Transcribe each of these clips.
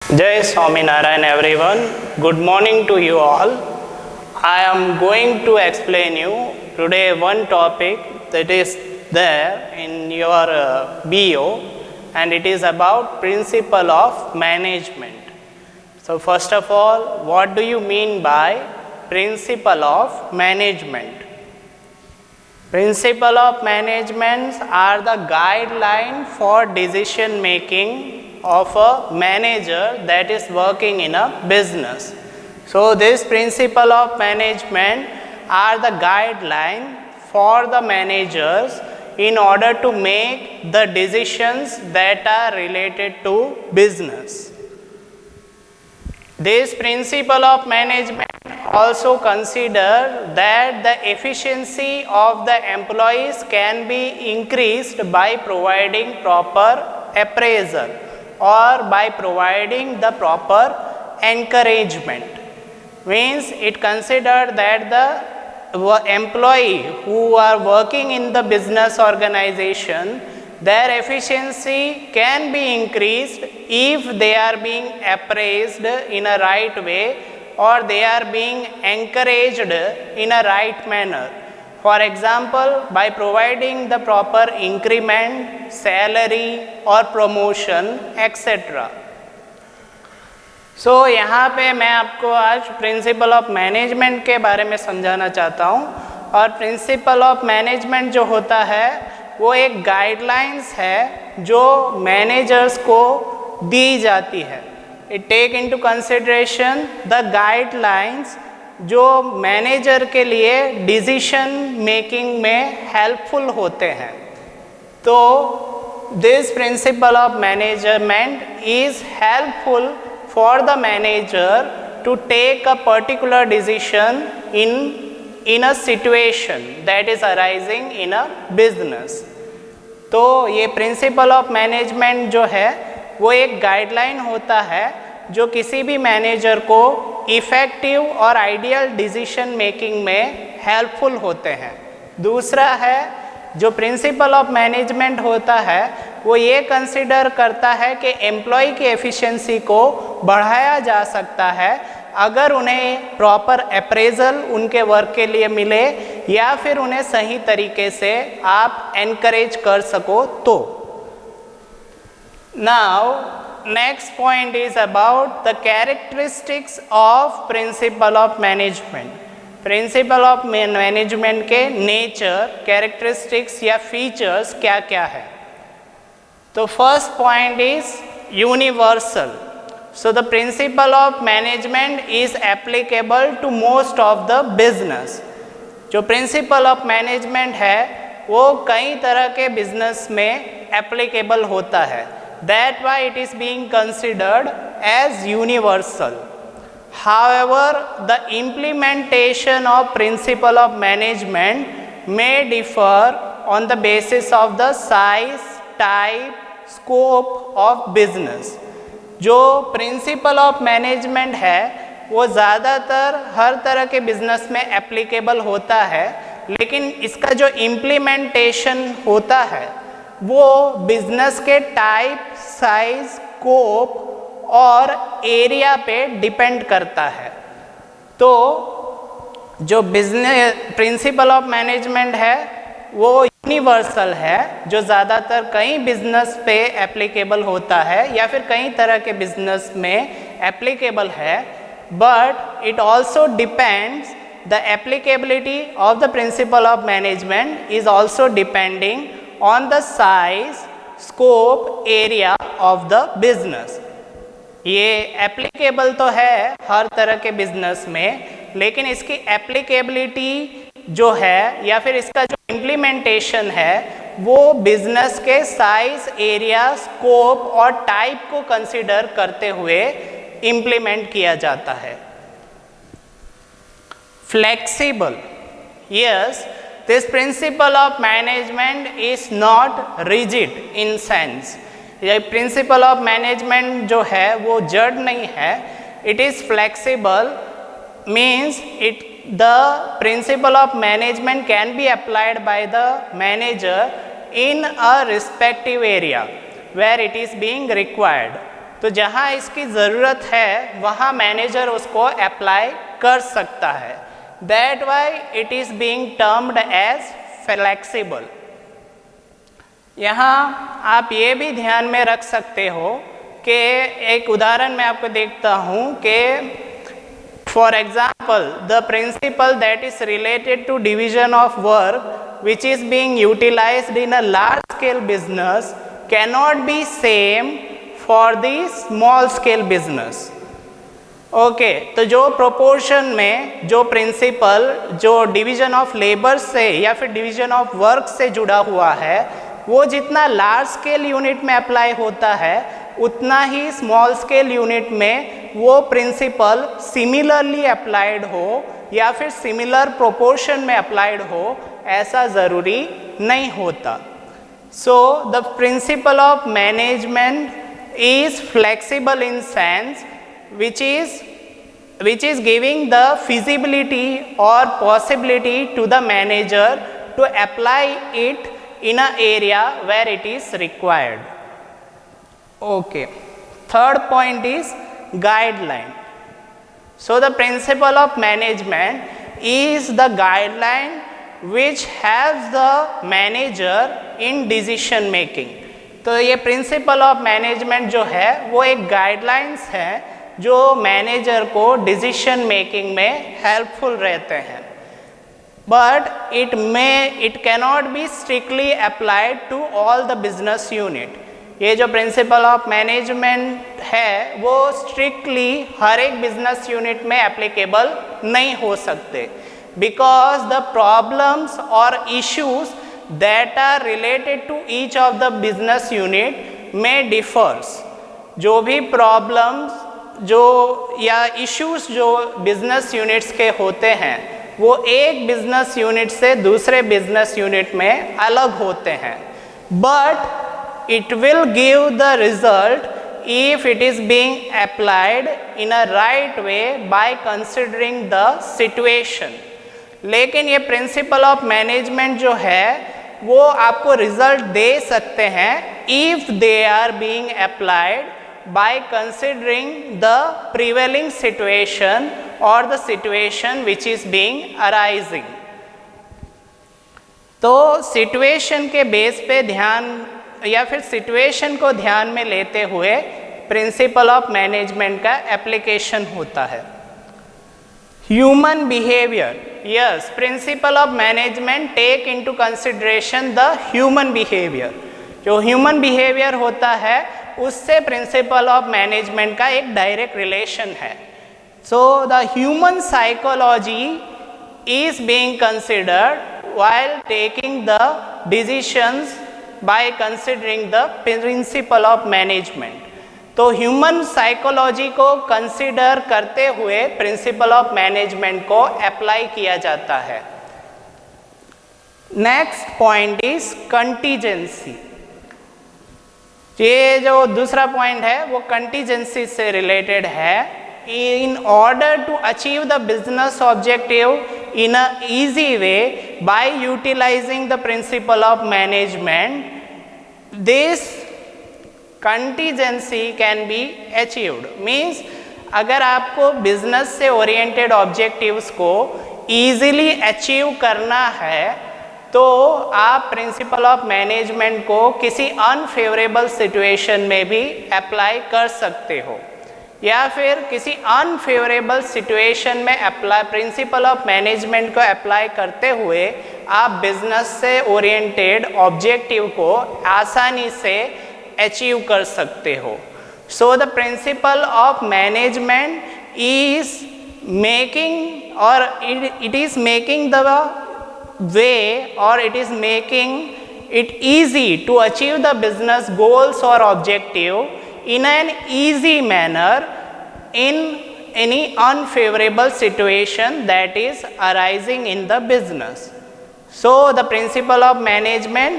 Jai Swaminarayan everyone. Good morning to you all. I am going to explain you today one topic that is there in your BO, and it is about principle of management. So first of all, what do you mean by principle of management? Principle of management are the guideline for decision making of a manager that is working in a business. So this principle of management are the guideline for the managers in order to make the decisions that are related to business. This principle of management also consider that the efficiency of the employees can be increased by providing proper appraisal or by providing the proper encouragement. Means it considered that the employee who are working in the business organization, their efficiency can be increased if they are being appraised in a right way or they are being encouraged in a right manner. For example, by providing the proper increment, salary or promotion, etc. So यहाँ पे मैं आपको आज principal of management के बारे में समझाना चाहता हूँ। और प्रिंसिपल ऑफ मैनेजमेंट जो होता है वो एक गाइडलाइंस है जो मैनेजर्स को दी जाती है। It take into consideration the guidelines जो मैनेजर के लिए डिसीजन मेकिंग में हेल्पफुल होते हैं। तो this principle of management is helpful for the manager to take a particular decision in a situation that is arising in a business. तो ये principal of management जो है वो एक गाइडलाइन होता है जो किसी भी मैनेजर को इफ़ेक्टिव और आइडियल डिसीजन मेकिंग में हेल्पफुल होते हैं। दूसरा है जो प्रिंसिपल ऑफ मैनेजमेंट होता है वो ये कंसिडर करता है कि एम्प्लॉय की एफिशिएंसी को बढ़ाया जा सकता है अगर उन्हें प्रॉपर अप्रेजल उनके वर्क के लिए मिले या फिर उन्हें सही तरीके से आप एनकरेज कर सको तो। Now next point is about the characteristics of principle of management. Principal of management के नेचर, कैरेक्टरिस्टिक्स या फीचर्स क्या क्या है। तो first point is universal. So the principle of management is applicable to most of the business. जो principal of management है वो कई तरह के बिजनेस में एप्लीकेबल होता है। That why it is being considered as universal. However, the implementation of principle of management may differ on the basis of the size, type, scope of business. जो principal of management है वो ज़्यादातर हर तरह के business में applicable होता है, लेकिन इसका जो इम्प्लीमेंटेशन होता है वो बिजनेस के टाइप, साइज, स्कोप और एरिया पे डिपेंड करता है। तो जो बिजनेस प्रिंसिपल ऑफ मैनेजमेंट है वो यूनिवर्सल है, जो ज़्यादातर कई बिजनेस पे एप्लीकेबल होता है या फिर कई तरह के बिजनेस में एप्लीकेबल है, but it also depends the applicability of the principle of management is also depending on the size, scope, area of the business. ये एप्लीकेबल तो है हर तरह के बिजनेस में, लेकिन इसकी एप्लीकेबिलिटी जो है या फिर इसका जो इम्प्लीमेंटेशन है वो बिजनेस के साइज, एरिया, स्कोप और टाइप को कंसिडर करते हुए इम्प्लीमेंट किया जाता है। Flexible, yes, this principle of management is not rigid in sense. ये principle of management जो है वो जड़ नहीं है, it is flexible, means the principle of management can be applied by the manager in a respective area where it is being required. तो जहाँ इसकी ज़रूरत है वहाँ मैनेजर उसको अप्लाई कर सकता है। That why it is being termed as flexible. यहाँ आप ये भी ध्यान में रख सकते हो कि एक उदाहरण मैं आपको देखता हूँ कि for example the principle that is related to division of work which is being utilised in a large scale business cannot be same for the small scale business. Okay, तो जो प्रोपोर्शन में जो प्रिंसिपल जो division of labour से या फिर division of work से जुड़ा हुआ है वो जितना लार्ज स्केल यूनिट में अप्लाई होता है उतना ही स्मॉल स्केल यूनिट में वो प्रिंसिपल सिमिलरली अप्लाइड हो या फिर सिमिलर प्रोपोर्शन में अप्लाइड हो, ऐसा ज़रूरी नहीं होता। सो the principle of management is flexible in sense which is giving the feasibility or possibility to the manager to apply it in an area where it is required. Okay, third point is guideline. So the principle of management is the guideline which helps the manager in decision making. तो ये principal of management जो है वो एक guidelines है जो manager को decision making में हेल्पफुल रहते हैं, but it cannot be strictly applied to all the business unit. ये जो प्रिंसिपल ऑफ मैनेजमेंट है वो स्ट्रिक्टली हर एक बिजनेस यूनिट में एप्लीकेबल नहीं हो सकते, बिकॉज द प्रॉब्लम्स और issues that are related to each of the business unit may differs। जो भी problems जो या issues जो business units के होते हैं वो एक business unit से दूसरे business unit में अलग होते हैं, but it will give the result if it is being applied in a right way by considering the situation। लेकिन ये प्रिंसिपल ऑफ मैनेजमेंट जो है वो आपको रिजल्ट दे सकते हैं if they are being applied by considering the prevailing situation और the situation which is being arising. तो सिचुएशन के बेस पे ध्यान या फिर सिचुएशन को ध्यान में लेते हुए प्रिंसिपल ऑफ मैनेजमेंट का एप्लीकेशन होता है। Human behavior, yes, principle of management take into consideration the human behavior। जो human behavior होता है उससे principle of management का एक direct relation है। So the human psychology is being considered while taking the decisions by considering the principle of management। तो human psychology को consider करते हुए प्रिंसिपल ऑफ मैनेजमेंट को अप्लाई किया जाता है। Next point is contingency. ये जो दूसरा पॉइंट है वो कंटीजेंसी से रिलेटेड है। In order to achieve the business objective in a easy way by utilising the principle of management, this contingency can be achieved. Means अगर आपको बिजनेस से ओरिएंटेड ऑब्जेक्टिव्स को ईजिली अचीव करना है तो आप प्रिंसिपल ऑफ मैनेजमेंट को किसी अनफेवरेबल सिचुएशन में भी अप्लाई कर सकते हो, या फिर किसी अनफेवरेबल सिचुएशन में अप्लाई प्रिंसिपल ऑफ मैनेजमेंट को अप्लाई करते हुए आप बिजनेस से ओरिएंटेड ऑब्जेक्टिव को आसानी से अचीव कर सकते हो। So the principle of management is making और it is making the way और it is making it easy to achieve the business goals और objective in an easy manner in any unfavorable situation that is arising in the business. So the principle of management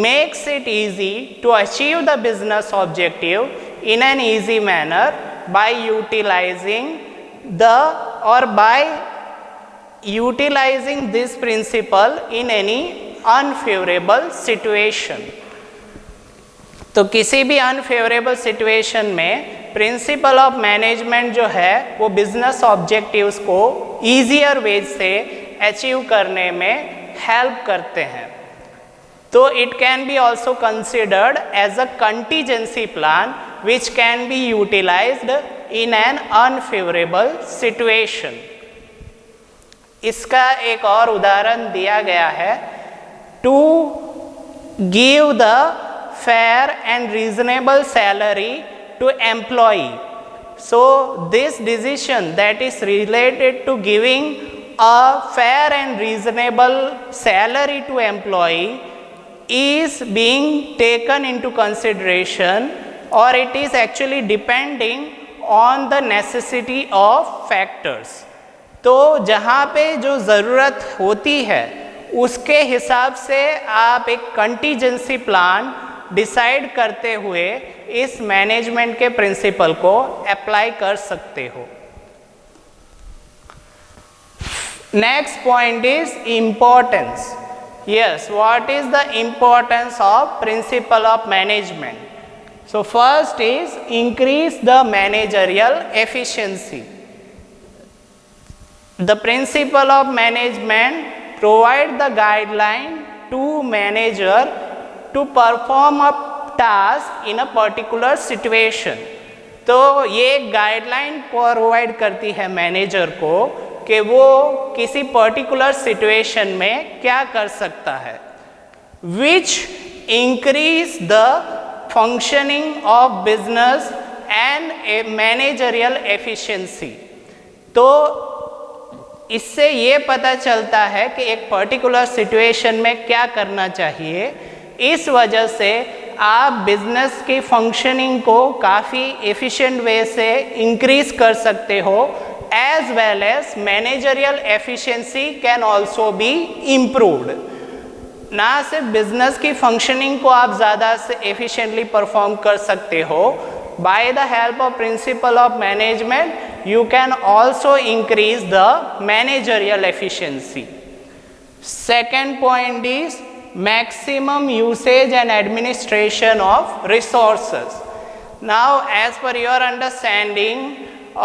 makes it easy to achieve the business objective in an easy manner by utilizing this principle in any unfavorable situation. तो किसी भी unfavourable situation में principle of management जो है वो business objectives को easier ways से achieve करने में हेल्प करते हैं। तो it can be also considered as a contingency plan which can be utilised in an unfavourable situation. इसका एक और उदाहरण दिया गया है, to give the fair and reasonable salary to employee. So this decision that is related to giving a fair and reasonable salary to employee is being taken into consideration, or it is actually depending on the necessity of factors. तो जहाँ पे जो ज़रूरत होती है उसके हिसाब से आप एक कंटीजेंसी प्लान डिसाइड करते हुए इस मैनेजमेंट के प्रिंसिपल को अप्लाई कर सकते हो। Next point is importance. Yes, what is the importance of principle of management? So first is increase the managerial efficiency. The principle of management provide the guideline to manager to perform a task in a particular situation। तो ये guideline provide करती है manager को कि वो किसी particular situation में क्या कर सकता है, which increase the functioning of business and A managerial efficiency. तो इससे ये पता चलता है कि एक पर्टिकुलर सिचुएशन में क्या करना चाहिए। इस वजह से आप बिजनेस की फंक्शनिंग को काफ़ी एफिशिएंट वे से इंक्रीज कर सकते हो, as well as managerial efficiency can also be improved. ना सिर्फ बिजनेस की फंक्शनिंग को आप ज़्यादा से एफिशिएंटली परफॉर्म कर सकते हो, by the help of principle of management you can also increase the managerial efficiency. Second point is maximum usage and administration of resources. Now as per your understanding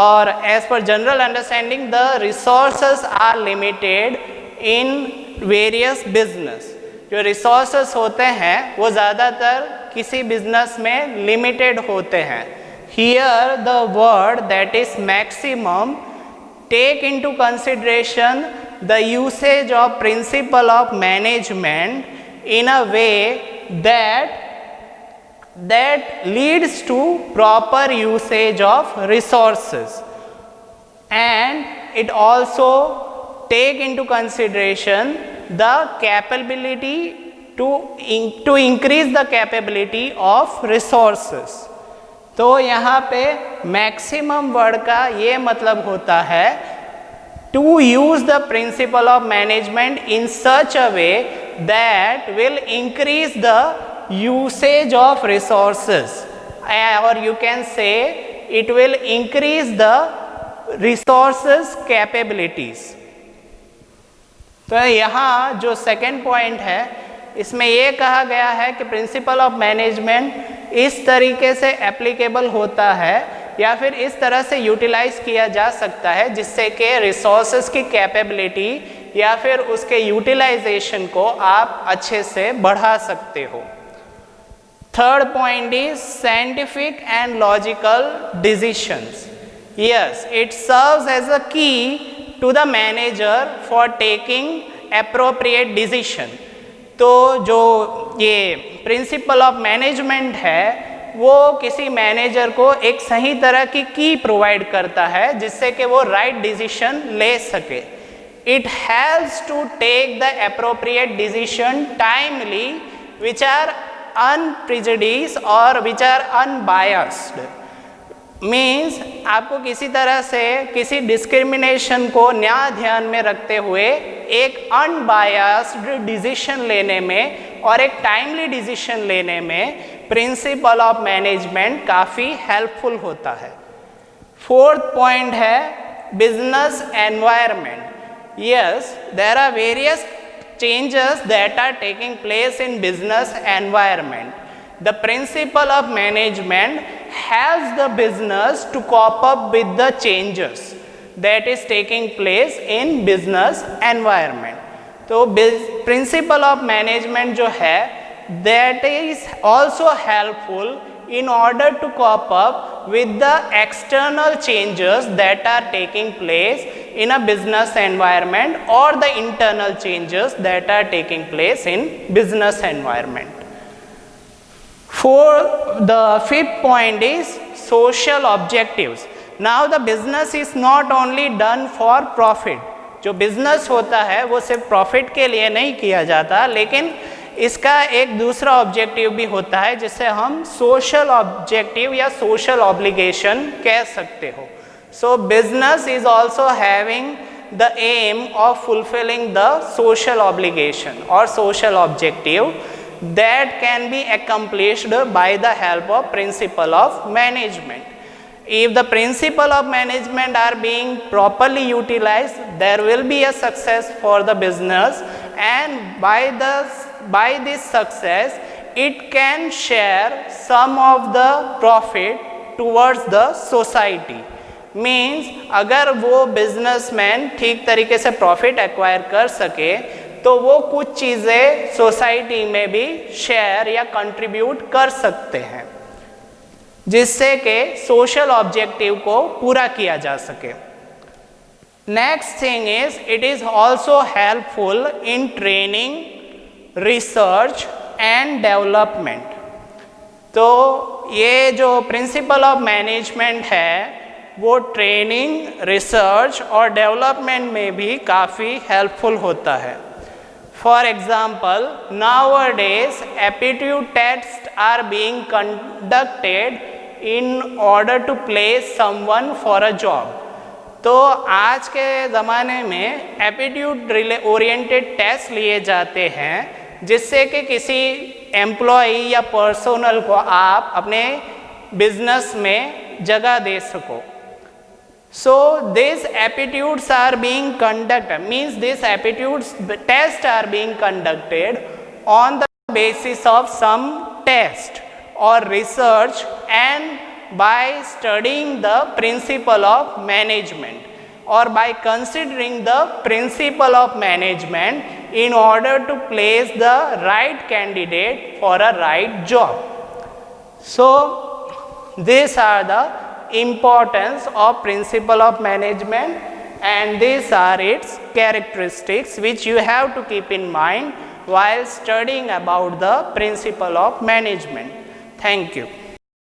or as per general understanding, the resources are limited in various business. जो resources होते हैं वो ज़्यादातर किसी business में limited होते हैं। Here the word that is maximum take into consideration the usage of principle of management in a way that leads to proper usage of resources, and it also take into consideration the capability to increase the capability of resources। तो यहाँ पे maximum word का ये मतलब होता है to use the principle of management in such a way that will increase the usage of resources, or you can say it will increase the resources capabilities। तो यहाँ जो सेकेंड पॉइंट है इसमें ये कहा गया है कि प्रिंसिपल ऑफ मैनेजमेंट इस तरीके से एप्लीकेबल होता है या फिर इस तरह से यूटिलाइज किया जा सकता है जिससे कि रिसोर्सेज की कैपेबिलिटी या फिर उसके यूटिलाइजेशन को आप अच्छे से बढ़ा सकते हो। Third point is scientific and logical decisions. Yes, it serves as a key to the manager for taking appropriate decision. तो जो ये प्रिंसिपल ऑफ मैनेजमेंट है वो किसी मैनेजर को एक सही तरह की प्रोवाइड करता है जिससे कि वो राइट डिसीजन ले सके। It helps to take the appropriate decision timely which are unprejudiced और विच आर अनबायस्ड। मीन्स आपको किसी तरह से किसी डिस्क्रिमिनेशन को न्याय ध्यान में रखते हुए एक अनबायस्ड डिसीजन लेने में और एक टाइमली डिसीजन लेने में प्रिंसिपल ऑफ मैनेजमेंट काफ़ी हेल्पफुल होता है। फोर्थ पॉइंट है business environment. Yes, there are various changes that are taking place in business environment. The principle of management helps the business to cope up with the changes that is taking place in business environment. तो principle of management जो है that is also helpful in order to cope up with the external changes that are taking place in a business environment or the internal changes that are taking place in business environment. For the fifth point is social objectives. Now the business is not only done for profit. जो business होता है वो सिर्फ profit के लिए नहीं किया जाता, लेकिन इसका एक दूसरा ऑब्जेक्टिव भी होता है जिसे हम सोशल ऑब्जेक्टिव या सोशल ऑब्लिगेशन कह सकते हो. So business is also having the aim of fulfilling the social obligation और social objective that can be accomplished by the help of principle of management. If the principle of management are being properly utilized, there will be a success for the business, and by this success it can share some of the profit towards the society. Means अगर वो businessman ठीक तरीके से profit acquire कर सके तो वो कुछ चीज़ें सोसाइटी में भी शेयर या कंट्रीब्यूट कर सकते हैं जिससे कि सोशल ऑब्जेक्टिव को पूरा किया जा सके. Next thing is it is also helpful in training, research and development. तो ये जो प्रिंसिपल ऑफ मैनेजमेंट है वो ट्रेनिंग, रिसर्च और डेवलपमेंट में भी काफ़ी हेल्पफुल होता है. For example, nowadays aptitude tests are being conducted in order to place someone for a job. तो आज के ज़माने में एप्टीट्यूड ओरिएंटेड टेस्ट लिए जाते हैं जिससे कि किसी एम्प्लॉई या पर्सनल को आप अपने बिजनेस में जगह दे सको. So these aptitudes are being conducted, means these aptitudes tests are being conducted on the basis of some test or research and by studying the principle of management or by considering the principle of management in order to place the right candidate for a right job. So these are the importance of principle of management and these are its characteristics which you have to keep in mind while studying about the principle of management. Thank you.